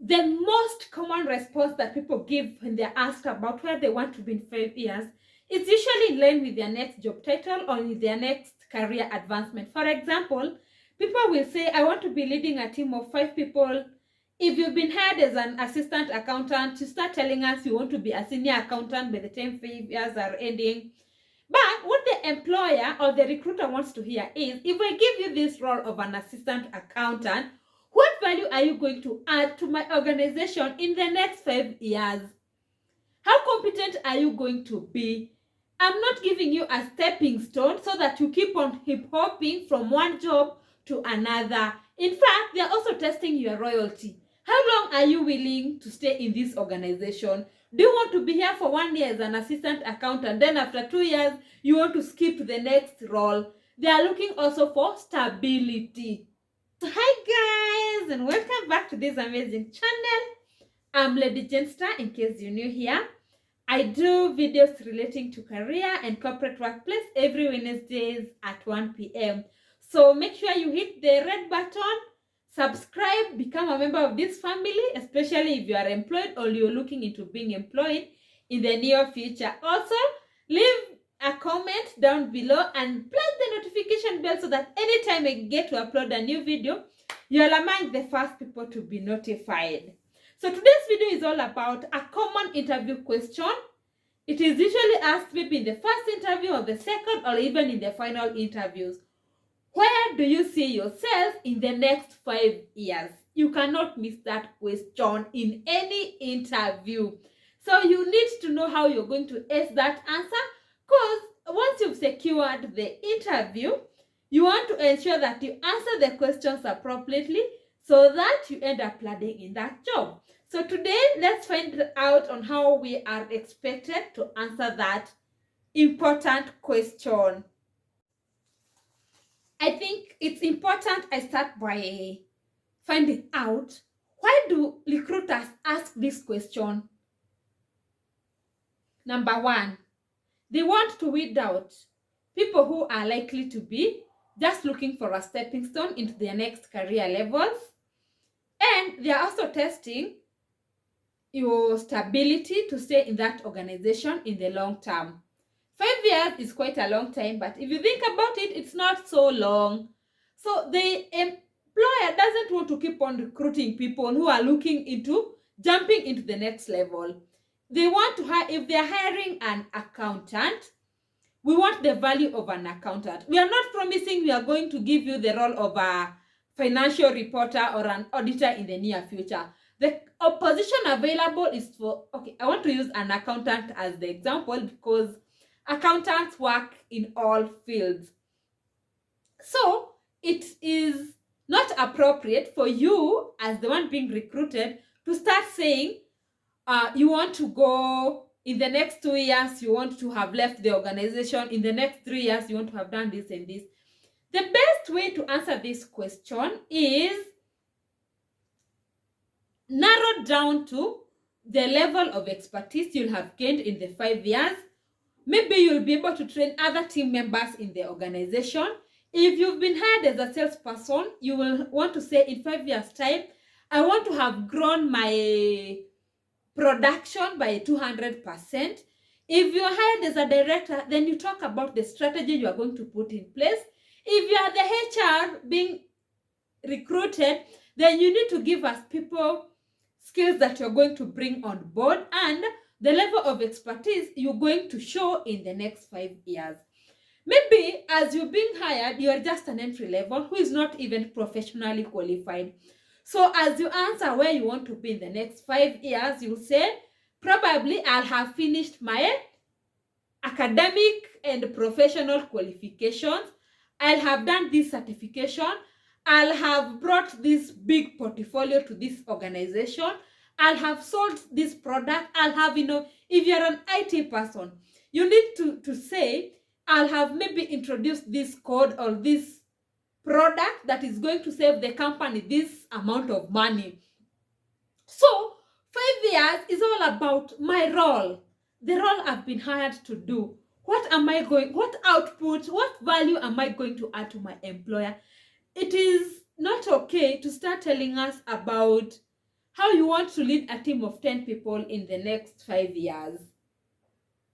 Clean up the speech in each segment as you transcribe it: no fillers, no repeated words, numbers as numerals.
The most common response that people give when they're asked about where they want to be in 5 years is usually in line with their next job title or with their next career advancement. For example, people will say, I want to be leading a team of 5 people. If you've been hired as an assistant accountant, you start telling us you want to be a senior accountant by the time 5 years are ending. But what the employer or the recruiter wants to hear is, if I give you this role of an assistant accountant, what value are you going to add to my organization in the next 5 years? How competent are you going to be? I'm not giving you a stepping stone so that you keep on hip hopping from one job to another. In fact, they're also testing your loyalty. How long are you willing to stay in this organization? Do you want to be here for 1 year as an assistant accountant, then after 2 years, you want to skip to the next role? They are looking also for stability. So hi guys, and welcome back to this amazing channel. I'm Lady Jenster, in case you're new here. I do videos relating to career and corporate workplace every Wednesdays at 1 p.m. So make sure you hit the red button, subscribe, become a member of this family, especially if you are employed or you're looking into being employed in the near future. Also, leave a comment down below and press the notification bell so that anytime I get to upload a new video, you're among the first people to be notified. So today's video is all about a common interview question. It is usually asked maybe in the first interview or the second or even in the final interviews. Where do you see yourself in the next 5 years? You cannot miss that question in any interview. So you need to know how you're going to ace that answer, because once you've secured the interview, you want to ensure that you answer the questions appropriately so that you end up landing in that job. So today, let's find out on how we are expected to answer that important question. I think it's important I start by finding out, why do recruiters ask this question? Number one, they want to weed out people who are likely to be just looking for a stepping stone into their next career levels. And they are also testing your stability to stay in that organization in the long term. 5 years is quite a long time, but if you think about it, it's not so long. So the employer doesn't want to keep on recruiting people who are looking into jumping into the next level. They want to hire, if they're hiring an accountant, we want the value of an accountant. We are not promising we are going to give you the role of a financial reporter or an auditor in the near future. The position available is for, okay, I want to use an accountant as the example because accountants work in all fields. So it is not appropriate for you as the one being recruited to start saying you want to go in the next 2 years, you want to have left the organization. In the next 3 years, you want to have done this and this. The best way to answer this question is narrowed down to the level of expertise you'll have gained in the 5 years. Maybe you'll be able to train other team members in the organization. If you've been hired as a salesperson, you will want to say, in 5 years' time, I want to have grown my production by 200%. If you're hired as a director, then you talk about the strategy you are going to put in place. If you are the HR being recruited, then you need to give us people skills that you're going to bring on board and the level of expertise you're going to show in the next 5 years. Maybe as you're being hired, you're just an entry level who is not even professionally qualified. So as you answer where you want to be in the next 5 years, you'll say, probably I'll have finished my academic and professional qualifications. I'll have done this certification. I'll have brought this big portfolio to this organization. I'll have sold this product. I'll have, if you're an IT person, you need to say, I'll have maybe introduced this code or this product that is going to save the company this amount of money. So 5 years is all about my role, the role I've been hired to do. What output, what value am I going to add to my employer? It is not okay to start telling us about how you want to lead a team of 10 people in the next 5 years.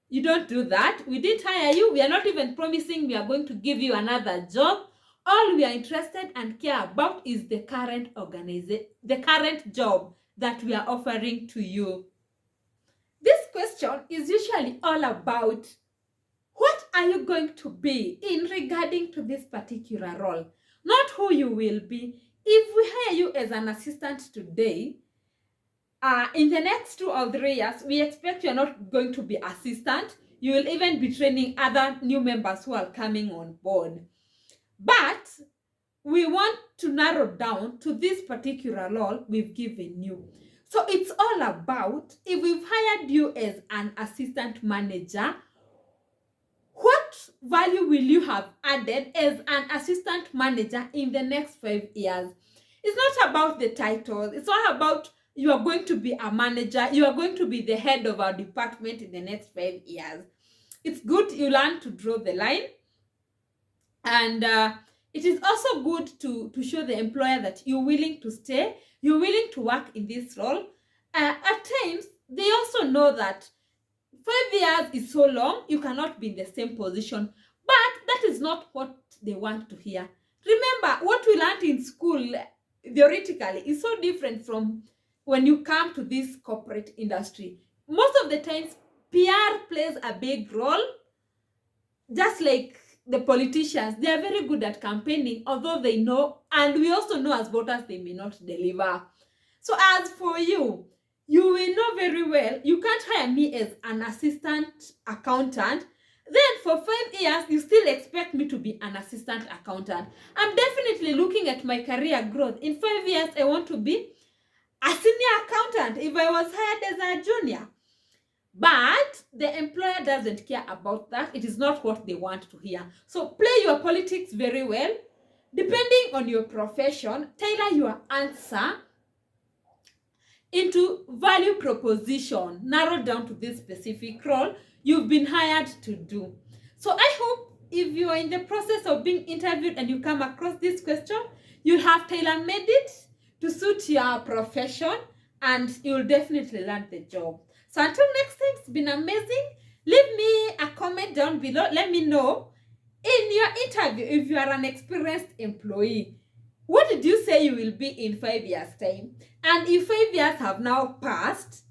You don't do that. We didn't hire you. We are not even promising we are going to give you another job. All we are interested and care about is the current job that we are offering to you. This question is usually all about what are you going to be in regarding to this particular role, not who you will be. If we hire you as an assistant today, in the next 2 or 3 years, we expect you're not going to be assistant. You will even be training other new members who are coming on board. But we want to narrow down to this particular role we've given you. So it's all about, if we've hired you as an assistant manager, what value will you have added as an assistant manager in the next 5 years? It's not about the title. It's all about you are going to be a manager. You are going to be the head of our department in the next 5 years. It's good you learn to draw the line. And it is also good to show the employer that you're willing to stay. You're willing to work in this role. At times, they also know that 5 years is so long, you cannot be in the same position. But that is not what they want to hear. Remember, what we learned in school, theoretically, is so different from when you come to this corporate industry. Most of the times, PR plays a big role. Just like the politicians, they are very good at campaigning, although they know, and we also know as voters, they may not deliver. So as for you, you will know very well, you can't hire me as an assistant accountant. Then for 5 years, you still expect me to be an assistant accountant. I'm definitely looking at my career growth. In 5 years, I want to be a senior accountant if I was hired as a junior. But the employer doesn't care about that. It is not what they want to hear. So play your politics very well. Depending on your profession, tailor your answer into value proposition, narrow down to this specific role you've been hired to do. So I hope if you are in the process of being interviewed and you come across this question, you'll have tailor-made it to suit your profession and you'll definitely land the job. So until next time, it's been amazing. Leave me a comment down below. Let me know in your interview, if you are an experienced employee, what did you say you will be in 5 years' time? And if 5 years have now passed,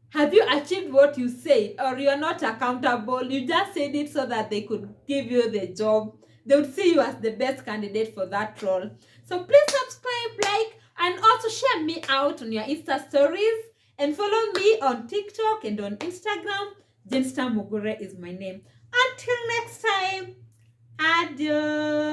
have you achieved what you said, or you are not accountable? You just said it so that they could give you the job. They would see you as the best candidate for that role. So please subscribe, like, and also share me out on your Insta stories. And follow me on TikTok and on Instagram. Jensta Mugure is my name. Until next time, adios.